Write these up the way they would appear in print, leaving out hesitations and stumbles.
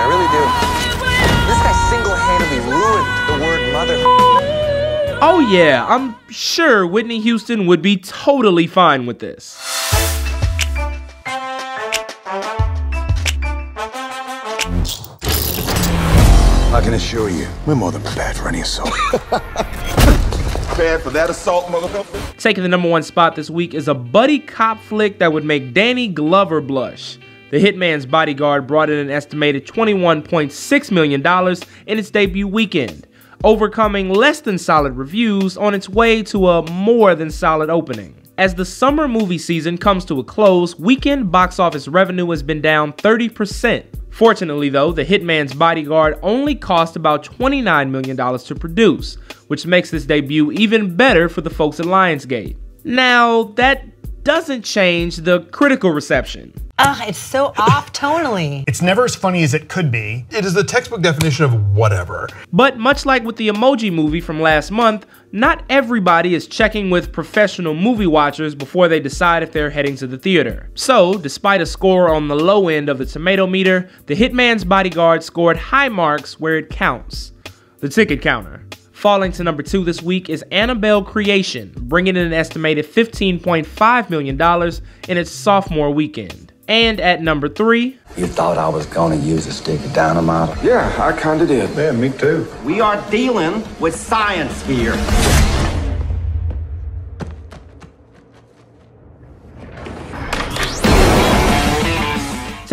I really do. This guy single-handedly ruined the word mother. Oh yeah, I'm sure Whitney Houston would be totally fine with this. I can assure you, we're more than prepared for any assault. Prepared for that assault, motherfucker? Taking the #1 spot this week is a buddy cop flick that would make Danny Glover blush. The Hitman's Bodyguard brought in an estimated $21.6 million in its debut weekend, overcoming less than solid reviews on its way to a more than solid opening. As the summer movie season comes to a close, weekend box office revenue has been down 30%. Fortunately though, The Hitman's Bodyguard only cost about $29 million to produce, which makes this debut even better for the folks at Lionsgate. Now, that doesn't change the critical reception. Ugh, it's so off tonally. It's never as funny as it could be. It is the textbook definition of whatever. But much like with the Emoji Movie from last month, not everybody is checking with professional movie watchers before they decide if they're heading to the theater. So, despite a score on the low end of the Tomatometer, The Hitman's Bodyguard scored high marks where it counts: the ticket counter. Falling to #2 this week is Annabelle Creation, bringing in an estimated $15.5 million in its sophomore weekend. And at #3, You thought I was gonna use a stick of dynamite? Yeah, I kinda did. Yeah, me too. We are dealing with science here.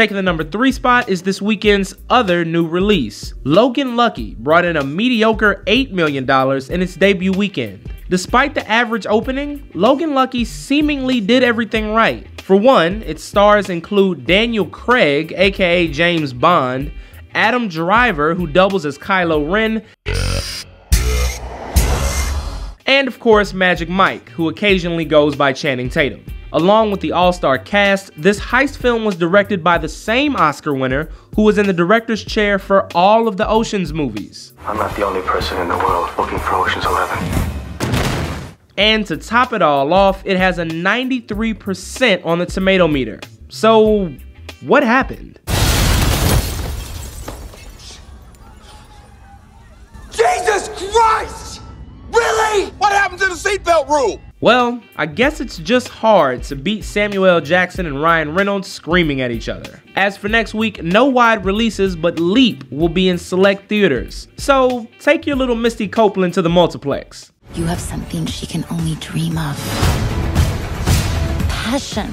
taking the #3 spot is this weekend's other new release. Logan Lucky brought in a mediocre $8 million in its debut weekend. Despite the average opening, Logan Lucky seemingly did everything right. For one, its stars include Daniel Craig, aka James Bond, Adam Driver, who doubles as Kylo Ren, and of course Magic Mike, who occasionally goes by Channing Tatum. Along with the all-star cast, this heist film was directed by the same Oscar winner who was in the director's chair for all of the Ocean's movies. I'm not the only person in the world looking for Ocean's 11. And to top it all off, it has a 93% on the Tomatometer. So, what happened? Jesus Christ! Really? What happened to the seatbelt rule? Well, I guess it's just hard to beat Samuel L. Jackson and Ryan Reynolds screaming at each other. As for next week, no wide releases, but Leap will be in select theaters. So take your little Misty Copeland to the multiplex. You have something she can only dream of. Passion.